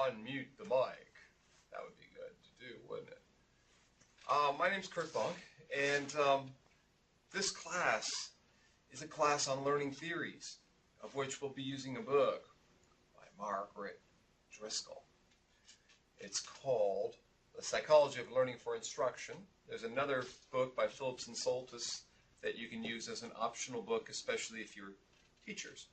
unmute the mic. That would be good to do, wouldn't it? My name's Kurt Bonk, and this class is a class on learning theories, of which we'll be using a book by Margaret Driscoll. It's called The Psychology of Learning for Instruction. There's another book by Phillips and Soltis that you can use as an optional book, especially if you're teachers.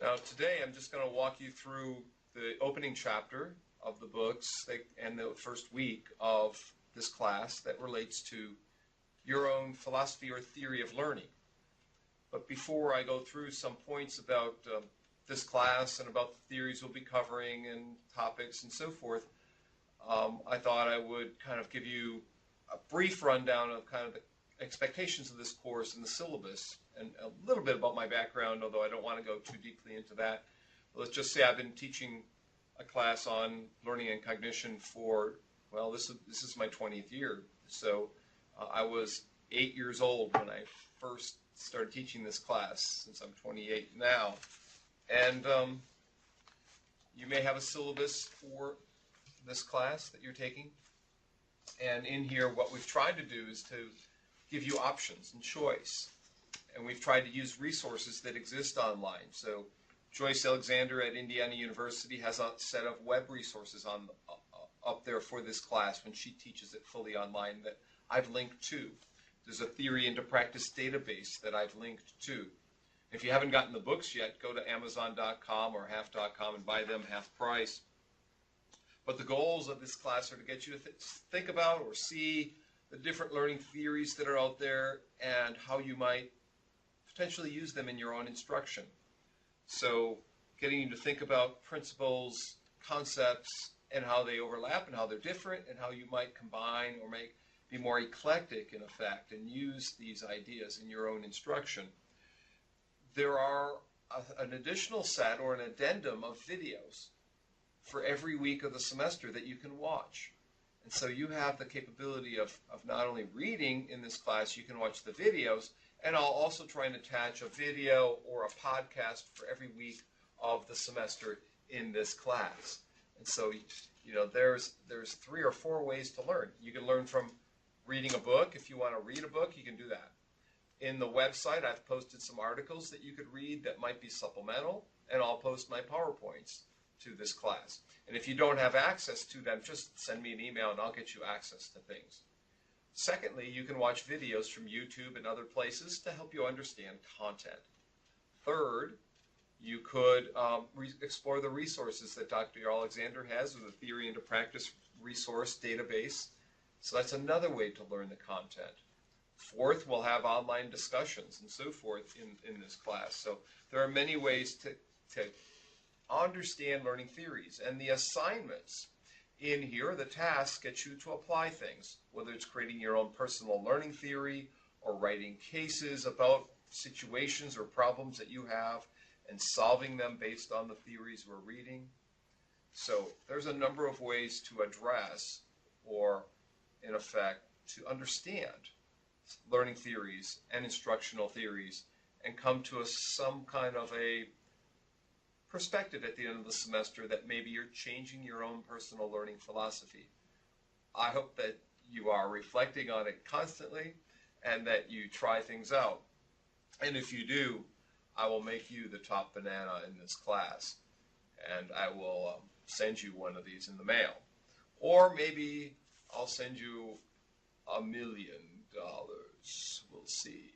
Now today I'm just going to walk you through the opening chapter of the books and the first week of this class that relates to your own philosophy or theory of learning. But before I go through some points about this class and about the theories we'll be covering and topics and so forth, I thought I would kind of give you a brief rundown of kind of the expectations of this course and the syllabus, and a little bit about my background, although I don't want to go too deeply into that. But let's just say I've been teaching a class on learning and cognition for, well, this is my 20th year. So I was 8 years old when I first started teaching this class, since I'm 28 now. And you may have a syllabus for this class that you're taking. And in here, what we've tried to do is to give you options and choice. And we've tried to use resources that exist online. So Joyce Alexander at Indiana University has a set of web resources on up there for this class when she teaches it fully online that I've linked to. There's a theory into practice database that I've linked to. If you haven't gotten the books yet, go to Amazon.com or half.com and buy them half price. But the goals of this class are to get you to think about or see the different learning theories that are out there and how you might potentially use them in your own instruction. So getting you to think about principles, concepts, and how they overlap and how they're different and how you might combine or be more eclectic in effect and use these ideas in your own instruction. There are an additional set or an addendum of videos for every week of the semester that you can watch. And so you have the capability of not only reading in this class, you can watch the videos, and I'll also try and attach a video or a podcast for every week of the semester in this class. And so, you know, there's 3 or 4 ways to learn. You can learn from reading a book. If you want to read a book, you can do that. In the website, I've posted some articles that you could read that might be supplemental, and I'll post my PowerPoints to this class. And if you don't have access to them, just send me an email and I'll get you access to things. Secondly, you can watch videos from YouTube and other places to help you understand content. Third, you could explore the resources that Dr. Alexander has with the Theory into Practice resource database. So that's another way to learn the content. Fourth, we'll have online discussions and so forth in this class. So there are many ways to understand learning theories. And the assignments in here, the tasks, get you to apply things, whether it's creating your own personal learning theory or writing cases about situations or problems that you have and solving them based on the theories we're reading. So there's a number of ways to address or, in effect, to understand learning theories and instructional theories and come to some kind of a perspective at the end of the semester that maybe you're changing your own personal learning philosophy. I hope that you are reflecting on it constantly and that you try things out. And if you do, I will make you the top banana in this class, and I will send you one of these in the mail. Or maybe I'll send you $1 million. We'll see.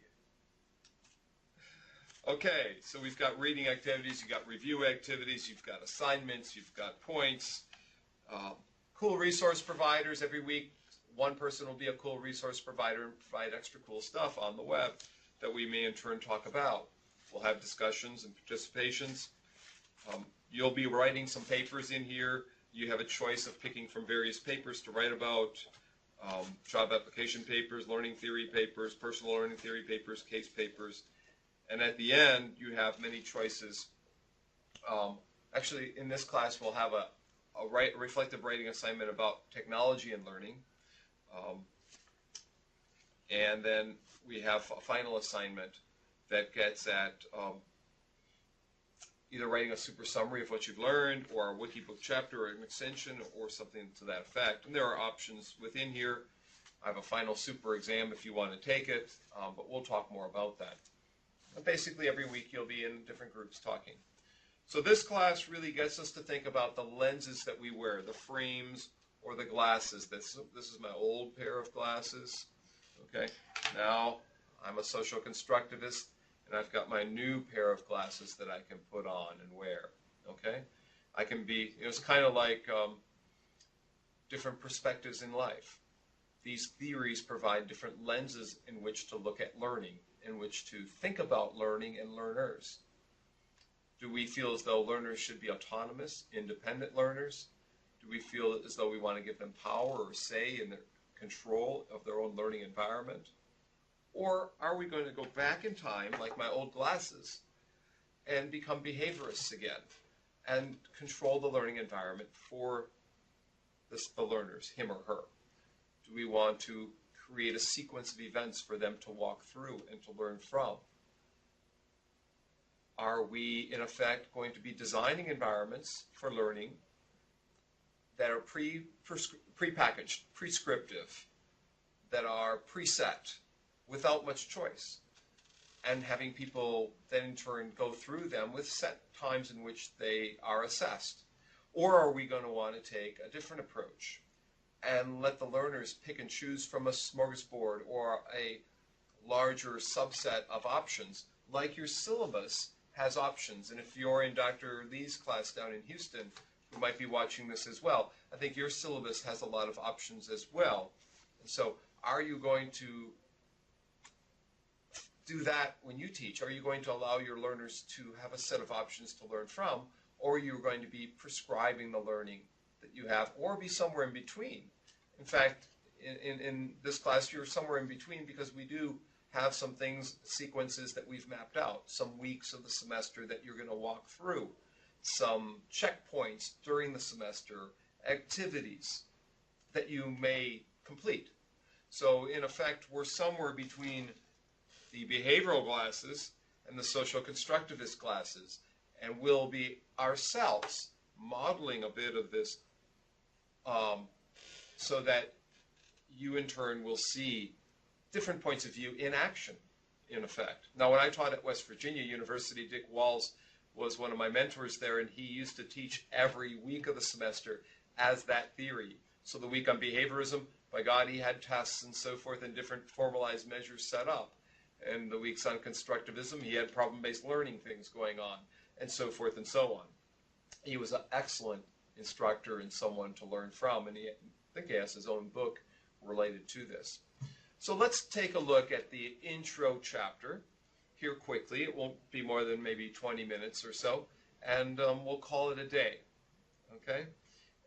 Okay, so we've got reading activities, you've got review activities, you've got assignments, you've got points. Cool resource providers. Every week, one person will be a cool resource provider and provide extra cool stuff on the web that we may in turn talk about. We'll have discussions and participations. You'll be writing some papers in here. You have a choice of picking from various papers to write about. Job application papers, learning theory papers, personal learning theory papers, case papers. And at the end, you have many choices. Actually, in this class, we'll have a reflective writing assignment about technology and learning. And then we have a final assignment that gets at either writing a super summary of what you've learned, or a wiki book chapter, or an extension, or something to that effect. And there are options within here. I have a final super exam if you want to take it, but we'll talk more about that. And basically, every week you'll be in different groups talking. So this class really gets us to think about the lenses that we wear, the frames or the glasses. This is my old pair of glasses. Okay, now I'm a social constructivist, and I've got my new pair of glasses that I can put on and wear. Okay, I can be, it's kind of like different perspectives in life. These theories provide different lenses in which to look at learning, in which to think about learning and learners. Do we feel as though learners should be autonomous, independent learners? Do we feel as though we want to give them power or say in their control of their own learning environment? Or are we going to go back in time, like my old glasses, and become behaviorists again and control the learning environment for the learners, him or her? Do we want to create a sequence of events for them to walk through and to learn from? Are we, in effect, going to be designing environments for learning that are pre-packaged, prescriptive, that are preset, without much choice, and having people then in turn go through them with set times in which they are assessed? Or are we going to want to take a different approach and let the learners pick and choose from a smorgasbord or a larger subset of options, like your syllabus has options? And if you're in Dr. Lee's class down in Houston, who might be watching this as well, I think your syllabus has a lot of options as well. And so are you going to do that when you teach? Are you going to allow your learners to have a set of options to learn from, or are you going to be prescribing the learning that you have, or be somewhere in between? In fact, in this class, you're somewhere in between, because we do have some things, sequences that we've mapped out, some weeks of the semester that you're going to walk through, some checkpoints during the semester, activities that you may complete. So in effect, we're somewhere between the behavioral classes and the social constructivist classes, and we'll be ourselves modeling a bit of this so that you in turn will see different points of view in action, in effect. Now, when I taught at West Virginia University, Dick Walls was one of my mentors there, and he used to teach every week of the semester as that theory. So the week on behaviorism, by God, he had tests and so forth and different formalized measures set up. And the weeks on constructivism, he had problem-based learning things going on, and so forth and so on. He was an excellent instructor and someone to learn from, and I think he has his own book related to this. So let's take a look at the intro chapter here quickly. It won't be more than maybe 20 minutes or so, and we'll call it a day, okay?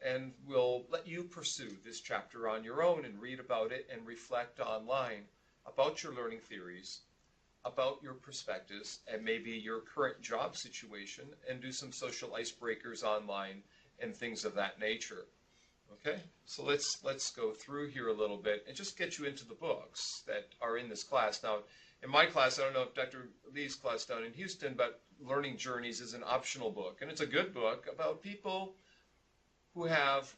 And we'll let you pursue this chapter on your own and read about it and reflect online about your learning theories, about your perspectives, and maybe your current job situation, and do some social icebreakers online and things of that nature. Okay, so let's go through here a little bit and just get you into the books that are in this class. Now, in my class, I don't know if Dr. Lee's class down in Houston, but Learning Journeys is an optional book, and it's a good book about people who have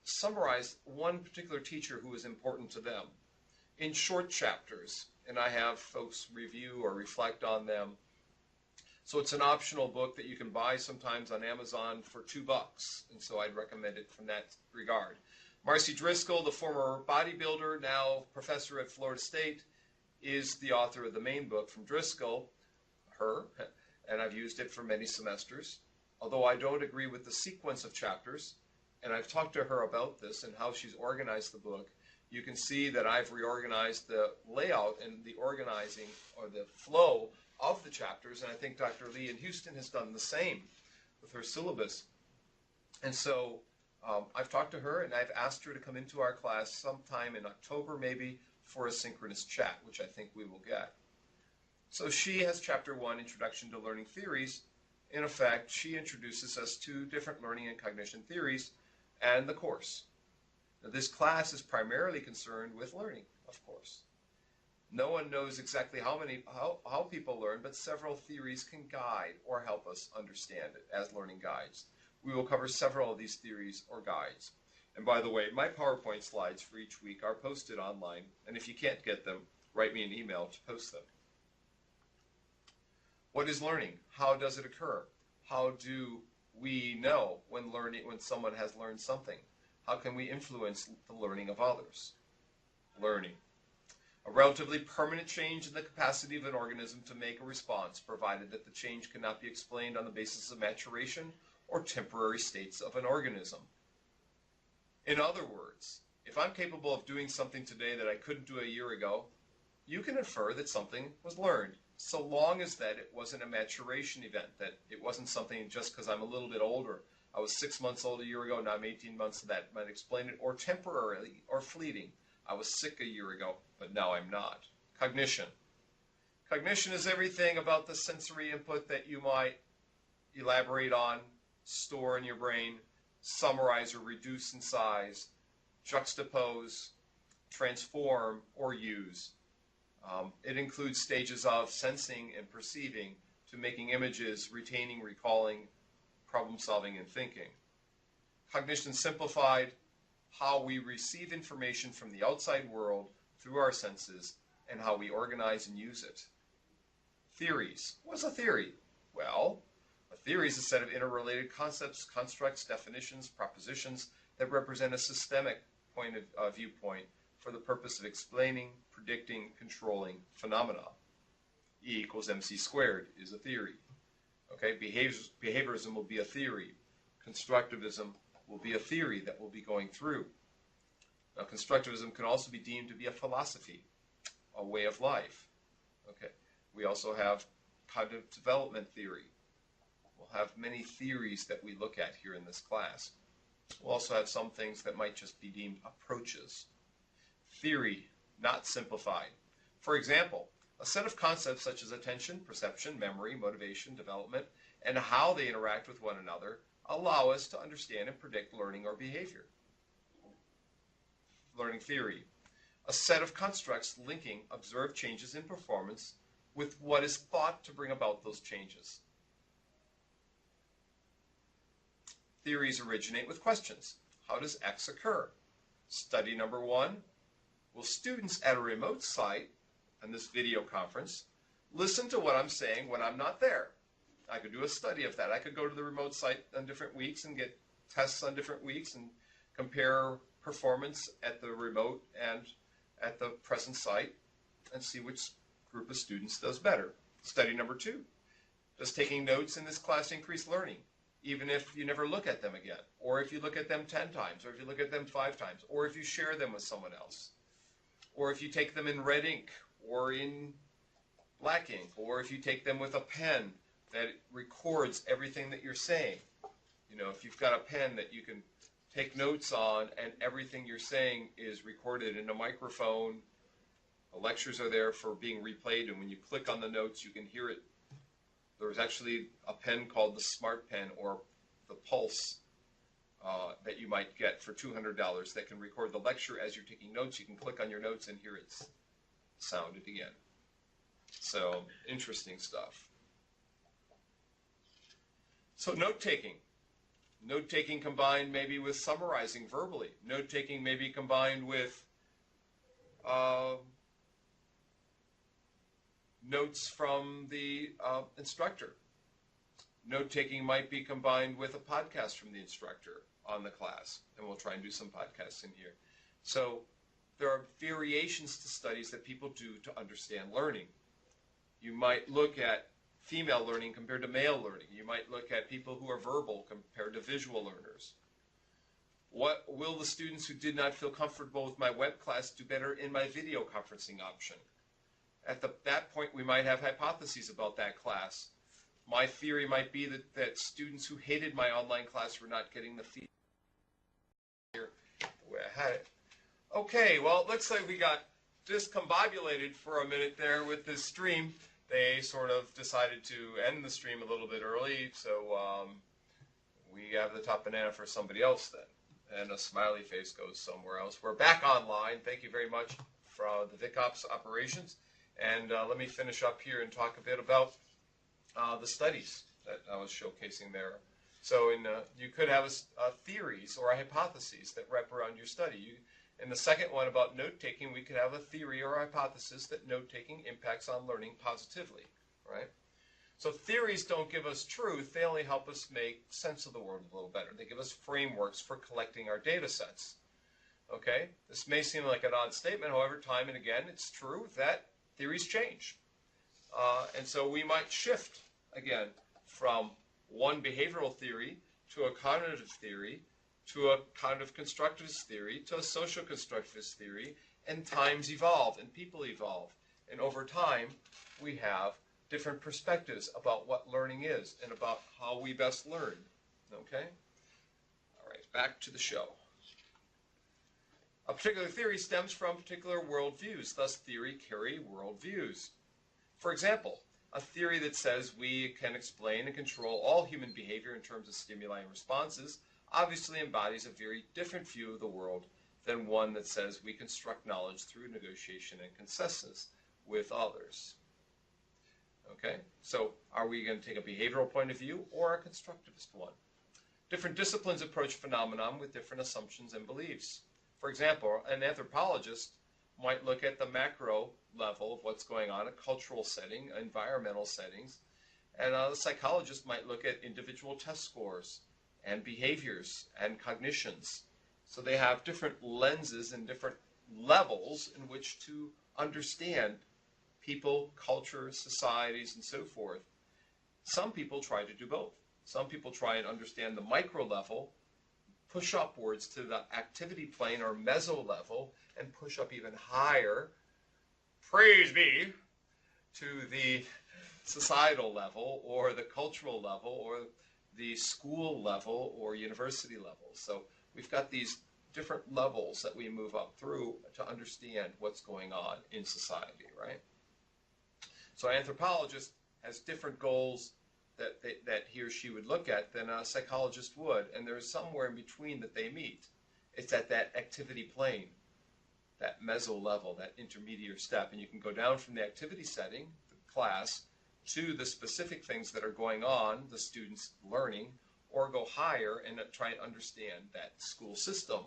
summarized one particular teacher who is important to them in short chapters, and I have folks review or reflect on them. So it's an optional book that you can buy sometimes on Amazon for $2, and so I'd recommend it from that regard. Marcy Driscoll, the former bodybuilder, now professor at Florida State, is the author of the main book from Driscoll, her, and I've used it for many semesters. Although I don't agree with the sequence of chapters, and I've talked to her about this and how she's organized the book, you can see that I've reorganized the layout and the organizing or the flow of the chapters, and I think Dr. Lee in Houston has done the same with her syllabus. And so I've talked to her, and I've asked her to come into our class sometime in October maybe for a synchronous chat, which I think we will get. So she has Chapter 1, Introduction to Learning Theories. In effect, she introduces us to different learning and cognition theories and the course. Now, this class is primarily concerned with learning, of course. No one knows exactly how people learn, but several theories can guide or help us understand it as learning guides. We will cover several of these theories or guides. And by the way, my PowerPoint slides for each week are posted online, and if you can't get them, write me an email to post them. What is learning? How does it occur? How do we know when someone has learned something? How can we influence the learning of others? Learning. A relatively permanent change in the capacity of an organism to make a response, provided that the change cannot be explained on the basis of maturation or temporary states of an organism. In other words, if I'm capable of doing something today that I couldn't do a year ago, you can infer that something was learned, so long as that it wasn't a maturation event, that it wasn't something just because I'm a little bit older. I was 6 months old a year ago, now I'm 18 months, so that might explain it, or temporarily, or fleeting. I was sick a year ago, but now I'm not. Cognition. Cognition is everything about the sensory input that you might elaborate on, store in your brain, summarize or reduce in size, juxtapose, transform, or use. It includes stages of sensing and perceiving to making images, retaining, recalling, problem solving, and thinking. Cognition simplified, how we receive information from the outside world through our senses and how we organize and use it. Theories. What's a theory? Well, a theory is a set of interrelated concepts, constructs, definitions, propositions that represent a systemic viewpoint for the purpose of explaining, predicting, controlling phenomena. E equals mc squared is a theory. Okay, behaviorism will be a theory. Constructivism will be a theory that we'll be going through. Now, constructivism can also be deemed to be a philosophy, a way of life. Okay, we also have cognitive development theory. We'll have many theories that we look at here in this class. We'll also have some things that might just be deemed approaches. Theory, not simplified. For example, a set of concepts such as attention, perception, memory, motivation, development, and how they interact with one another allow us to understand and predict learning or behavior. Learning theory. A set of constructs linking observed changes in performance with what is thought to bring about those changes. Theories originate with questions. How does X occur? Study number 1. Will students at a remote site, on this video conference, listen to what I'm saying when I'm not there? I could do a study of that. I could go to the remote site on different weeks and get tests on different weeks and compare performance at the remote and at the present site and see which group of students does better. Study number 2. Does taking notes in this class increase learning, even if you never look at them again, or if you look at them 10 times, or if you look at them 5 times, or if you share them with someone else, or if you take them in red ink or in black ink, or if you take them with a pen that records everything that you're saying. You know, if you've got a pen that you can take notes on and everything you're saying is recorded in a microphone, the lectures are there for being replayed, and when you click on the notes, you can hear it. There's actually a pen called the Smart Pen or the Pulse that you might get for $200 that can record the lecture as you're taking notes. You can click on your notes and hear it sounded again. So, interesting stuff. So, note-taking. Note-taking combined maybe with summarizing verbally. Note-taking may be combined with notes from the instructor. Note-taking might be combined with a podcast from the instructor on the class, and we'll try and do some podcasts in here. So there are variations to studies that people do to understand learning. You might look at female learning compared to male learning. You might look at people who are verbal compared to visual learners. What will the students who did not feel comfortable with my web class do better in my video conferencing option? At that point, we might have hypotheses about that class. My theory might be that students who hated my online class were not getting the feedback. Here, the way I had it. Okay, well, it looks like we got discombobulated for a minute there with this stream. They sort of decided to end the stream a little bit early, so we have the top banana for somebody else then. And a smiley face goes somewhere else. We're back online. Thank you very much for from the VicOps operations. And let me finish up here and talk a bit about the studies that I was showcasing there. So you could have theories or hypotheses that wrap around your study. In the second one about note-taking, we could have a theory or hypothesis that note-taking impacts on learning positively, right? So theories don't give us truth. They only help us make sense of the world a little better. They give us frameworks for collecting our data sets. Okay? This may seem like an odd statement. However, time and again, it's true that theories change. And so we might shift, again, from one behavioral theory to a cognitive theory to a cognitive constructivist theory to a social constructivist theory, and times evolve and people evolve. And over time, we have different perspectives about what learning is and about how we best learn. Okay? All right, back to the show. A particular theory stems from particular worldviews, thus theory carry worldviews. For example, a theory that says we can explain and control all human behavior in terms of stimuli and responses obviously embodies a very different view of the world than one that says we construct knowledge through negotiation and consensus with others. Okay, so are we going to take a behavioral point of view or a constructivist one? Different disciplines approach phenomenon with different assumptions and beliefs. For example, an anthropologist might look at the macro level of what's going on, a cultural setting, environmental settings, and a psychologist might look at individual test scores and behaviors and cognitions. So they have different lenses and different levels in which to understand people, cultures, societies, and so forth. Some people try to do both. Some people try and understand the micro level, push upwards to the activity plane or meso level, and push up even higher, praise be, to the societal level or the cultural level or the school level or university level. So we've got these different levels that we move up through to understand what's going on in society, right? So an anthropologist has different goals that he or she would look at than a psychologist would, and there's somewhere in between that they meet. It's at that activity plane, that meso level, that intermediate step, and you can go down from the activity setting, the class, to the specific things that are going on, the students learning, or go higher and try and understand that school system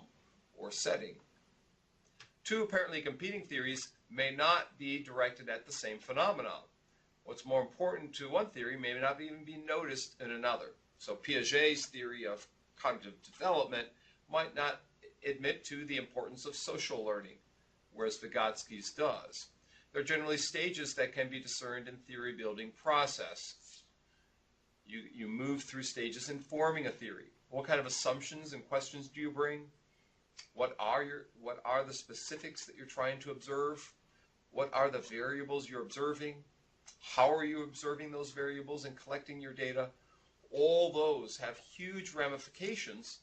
or setting. Two apparently competing theories may not be directed at the same phenomenon. What's more important to one theory may not even be noticed in another. So Piaget's theory of cognitive development might not admit to the importance of social learning, whereas Vygotsky's does. There are generally stages that can be discerned in theory building process. You move through stages in forming a theory. What kind of assumptions and questions do you bring? What are the specifics that you're trying to observe? What are the variables you're observing? How are you observing those variables and collecting your data? All those have huge ramifications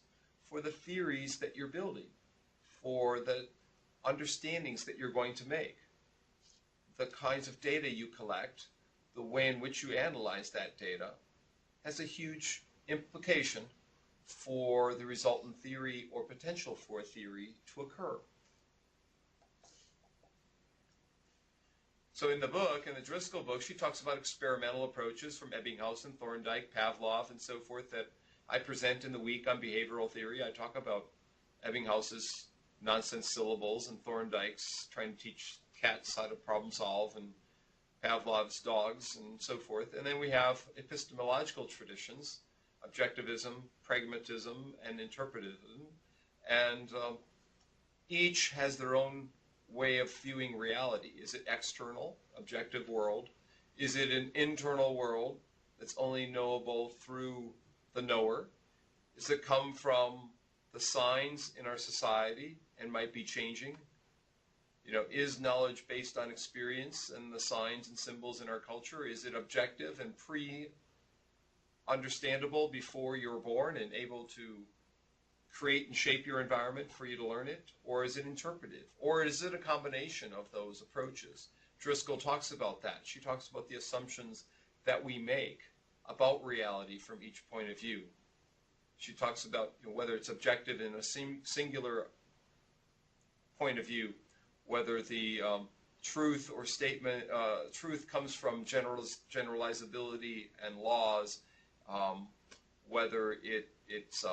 for the theories that you're building, for the understandings that you're going to make, the kinds of data you collect, the way in which you analyze that data has a huge implication for the resultant theory or potential for a theory to occur. So in the book, in the Driscoll book, she talks about experimental approaches from Ebbinghaus and Thorndike, Pavlov, and so forth that I present in the week on behavioral theory. I talk about Ebbinghaus's nonsense syllables and Thorndike's trying to teach cats how to problem solve and Pavlov's dogs and so forth. And then we have epistemological traditions, objectivism, pragmatism, and interpretism. And each has their own way of viewing reality. Is it external, objective world? Is it an internal world that's only knowable through the knower? Does it come from the signs in our society and might be changing? You know, is knowledge based on experience and the signs and symbols in our culture? Is it objective and pre-understandable before you're born and able to create and shape your environment for you to learn it? Or is it interpretive? Or is it a combination of those approaches? Driscoll talks about that. She talks about the assumptions that we make about reality from each point of view. She talks about whether it's objective in a singular point of view whether the truth or statement, truth comes from generalizability and laws, whether it's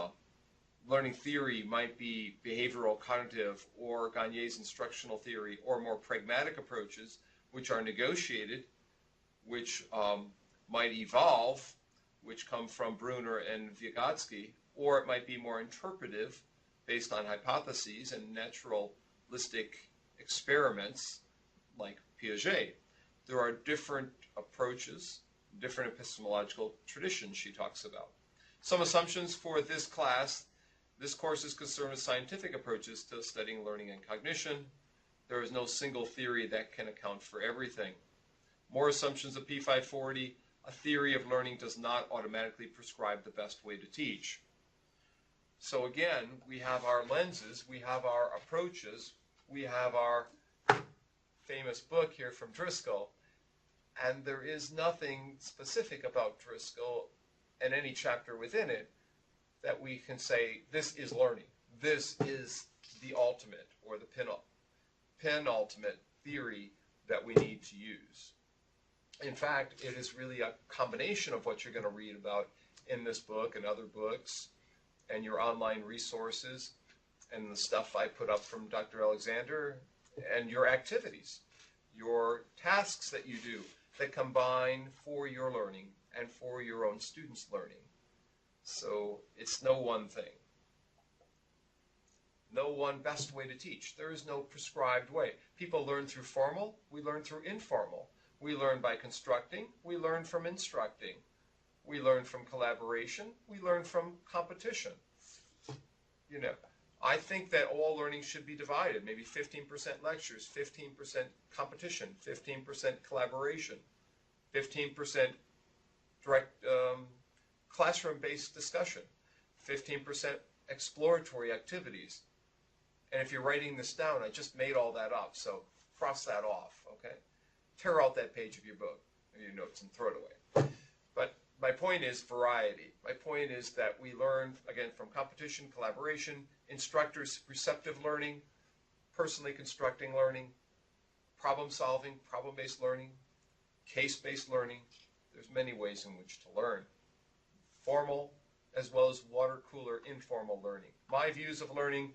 learning theory might be behavioral cognitive or Gagne's instructional theory, or more pragmatic approaches which are negotiated, which might evolve, which come from Brunner and Vygotsky, or it might be more interpretive based on hypotheses and naturalistic experiments like Piaget. There are different approaches, different epistemological traditions she talks about. Some assumptions for this class. This course is concerned with scientific approaches to studying learning and cognition. There is no single theory that can account for everything. More assumptions of P540. A theory of learning does not automatically prescribe the best way to teach. So again, we have our lenses, we have our approaches, we have our famous book here from Driscoll, and there is nothing specific about Driscoll and any chapter within it that we can say, this is learning. This is the ultimate or the penultimate theory that we need to use. In fact, it is really a combination of what you're going to read about in this book and other books and your online resources and the stuff I put up from Dr. Alexander and your activities, your tasks that you do that combine for your learning and for your own students' learning. So it's no one thing. No one best way to teach. There is no prescribed way. People learn through formal, we learn through informal. We learn by constructing, we learn from instructing. We learn from collaboration, we learn from competition. You know, I think that all learning should be divided, maybe 15% lectures, 15% competition, 15% collaboration, 15% direct classroom-based discussion, 15% exploratory activities. And if you're writing this down, I just made all that up, so cross that off, okay? Tear out that page of your book, or your notes, and throw it away. But my point is variety. My point is that we learn, again, from competition, collaboration, instructors, receptive learning, personally constructing learning, problem solving, problem-based learning, case-based learning. There's many ways in which to learn. Formal, as well as water cooler, informal learning. My views of learning,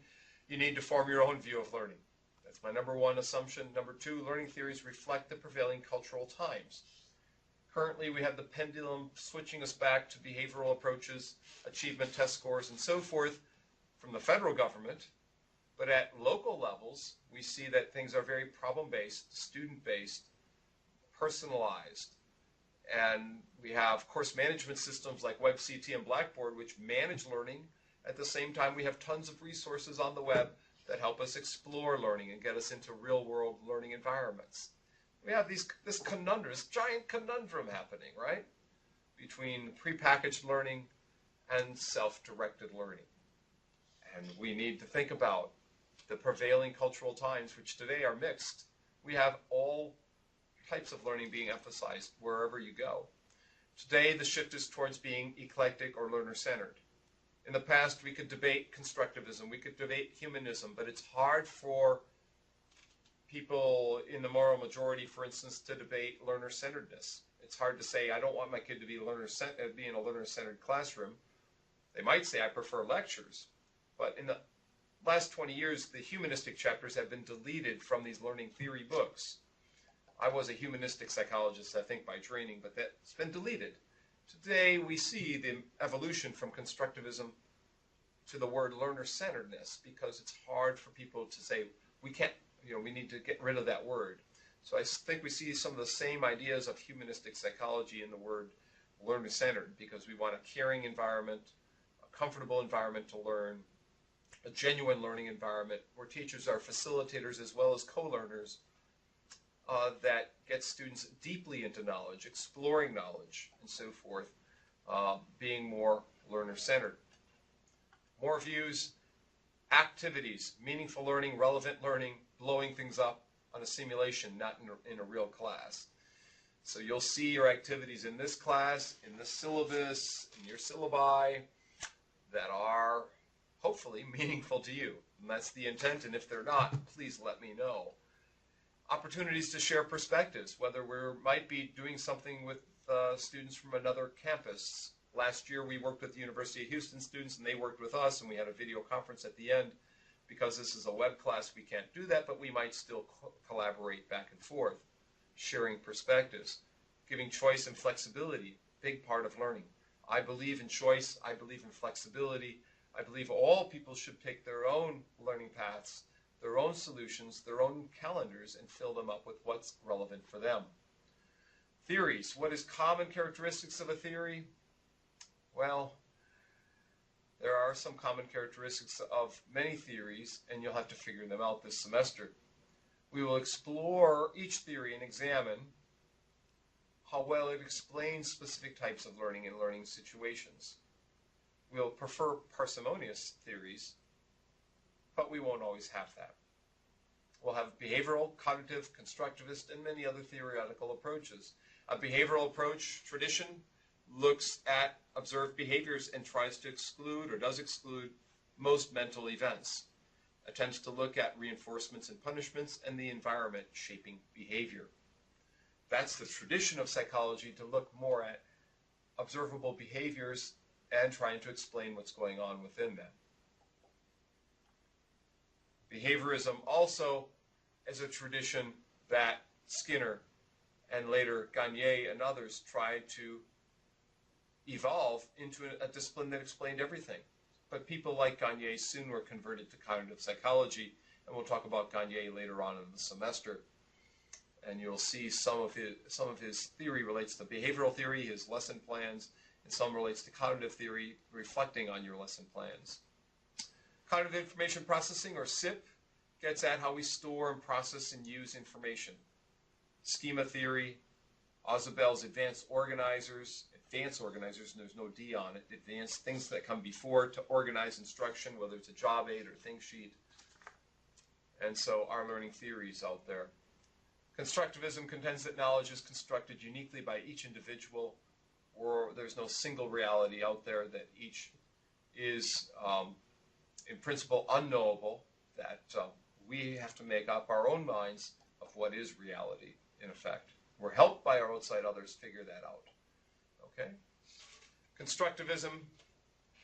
you need to form your own view of learning. That's my number one assumption. Number two, learning theories reflect the prevailing cultural times. Currently, we have the pendulum switching us back to behavioral approaches, achievement test scores, and so forth from the federal government. But at local levels, we see that things are very problem-based, student-based, personalized. And we have course management systems like WebCT and Blackboard, which manage learning. At the same time, we have tons of resources on the web that help us explore learning and get us into real-world learning environments. We have this conundrum, this giant conundrum happening, right? Between prepackaged learning and self-directed learning. And we need to think about the prevailing cultural times, which today are mixed. We have all types of learning being emphasized wherever you go. Today, the shift is towards being eclectic or learner-centered. In the past, we could debate constructivism, we could debate humanism, but it's hard for people in the moral majority, for instance, to debate learner-centeredness. It's hard to say, I don't want my kid to be in a learner-centered classroom. They might say, I prefer lectures. But in the last 20 years, the humanistic chapters have been deleted from these learning theory books. I was a humanistic psychologist, I think, by training, but that's been deleted. Today, we see the evolution from constructivism to the word learner-centeredness, because it's hard for people to say, we can't, we need to get rid of that word. So I think we see some of the same ideas of humanistic psychology in the word learner-centered, because we want a caring environment, a comfortable environment to learn, a genuine learning environment where teachers are facilitators as well as co-learners that get students deeply into knowledge, exploring knowledge, and so forth, being more learner-centered. More views, activities, meaningful learning, relevant learning, blowing things up on a simulation, not in a real class. So you'll see your activities in this class, in the syllabus, in your syllabi, that are hopefully meaningful to you. And that's the intent, and if they're not, please let me know. Opportunities to share perspectives, whether we might be doing something with students from another campus. Last year we worked with the University of Houston students and they worked with us, and we had a video conference at the end. Because this is a web class, we can't do that, but we might still collaborate back and forth, sharing perspectives, giving choice and flexibility, big part of learning. I believe in choice, I believe in flexibility, I believe all people should take their own learning paths, their own solutions, their own calendars, and fill them up with what's relevant for them. Theories. What is common characteristics of a theory? Well, there are some common characteristics of many theories, and you'll have to figure them out this semester. We will explore each theory and examine how well it explains specific types of learning and learning situations. We'll prefer parsimonious theories, but we won't always have that. We'll have behavioral, cognitive, constructivist, and many other theoretical approaches. A behavioral approach, tradition, looks at observed behaviors and tries to exclude or does exclude most mental events. Attempts to look at reinforcements and punishments and the environment shaping behavior. That's the tradition of psychology, to look more at observable behaviors and trying to explain what's going on within them. Behaviorism also is a tradition that Skinner and later Gagne and others tried to evolve into a discipline that explained everything. But people like Gagne soon were converted to cognitive psychology, and we'll talk about Gagne later on in the semester. And you'll see some of his theory relates to behavioral theory, his lesson plans, and some relates to cognitive theory, reflecting on your lesson plans. Cognitive information processing, or SIP, gets at how we store and process and use information. Schema theory, Ausubel's advanced organizers, and there's no D on it, advanced things that come before to organize instruction, whether it's a job aid or think sheet. And so our learning theories out there. Constructivism contends that knowledge is constructed uniquely by each individual, or there's no single reality out there, that each is in principle unknowable, that we have to make up our own minds of what is reality in effect. We're helped by our outside others figure that out. Okay? Constructivism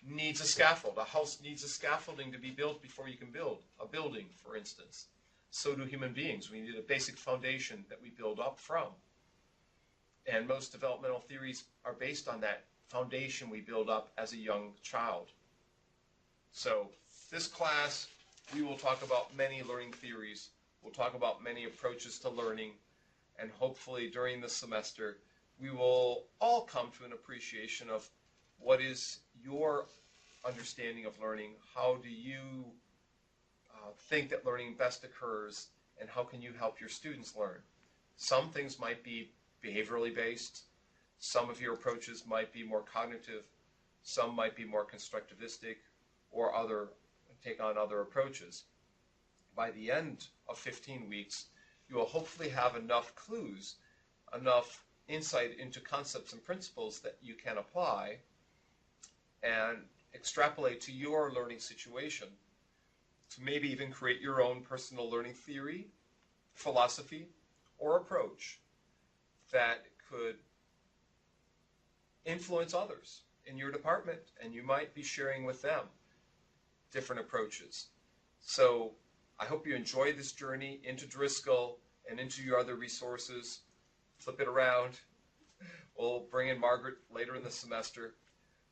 needs a scaffold. A house needs a scaffolding to be built before you can build a building, for instance. So do human beings. We need a basic foundation that we build up from. And most developmental theories are based on that foundation we build up as a young child. So this class, we will talk about many learning theories. We'll talk about many approaches to learning. And hopefully during the semester, we will all come to an appreciation of what is your understanding of learning. How do you think that learning best occurs, and how can you help your students learn? Some things might be behaviorally based. Some of your approaches might be more cognitive. Some might be more constructivistic, or take on other approaches. By the end of 15 weeks, you will hopefully have enough clues, enough insight into concepts and principles that you can apply and extrapolate to your learning situation, to maybe even create your own personal learning theory, philosophy, or approach that could influence others in your department, and you might be sharing with them different approaches. So I hope you enjoy this journey into Driscoll and into your other resources. Flip it around. We'll bring in Margaret later in the semester,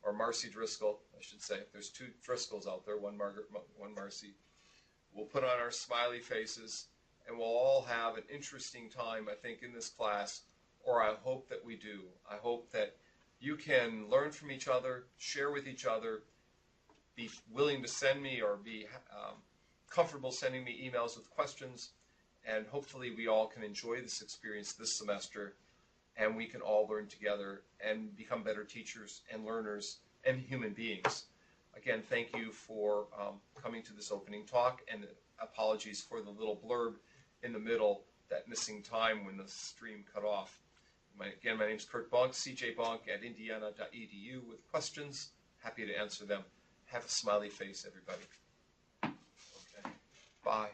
or Marcy Driscoll, I should say. There's two Driscolls out there, one Margaret, one Marcy. We'll put on our smiley faces, and we'll all have an interesting time, I think, in this class, or I hope that we do. I hope that you can learn from each other, share with each other, be willing to send me or be comfortable sending me emails with questions, and hopefully we all can enjoy this experience this semester, and we can all learn together and become better teachers and learners and human beings. Again, thank you for coming to this opening talk, and apologies for the little blurb in the middle, that missing time when the stream cut off. Again, my name is Kurt Bonk, cjbonk@indiana.edu, with questions. Happy to answer them. Have a smiley face, everybody. Okay. Bye.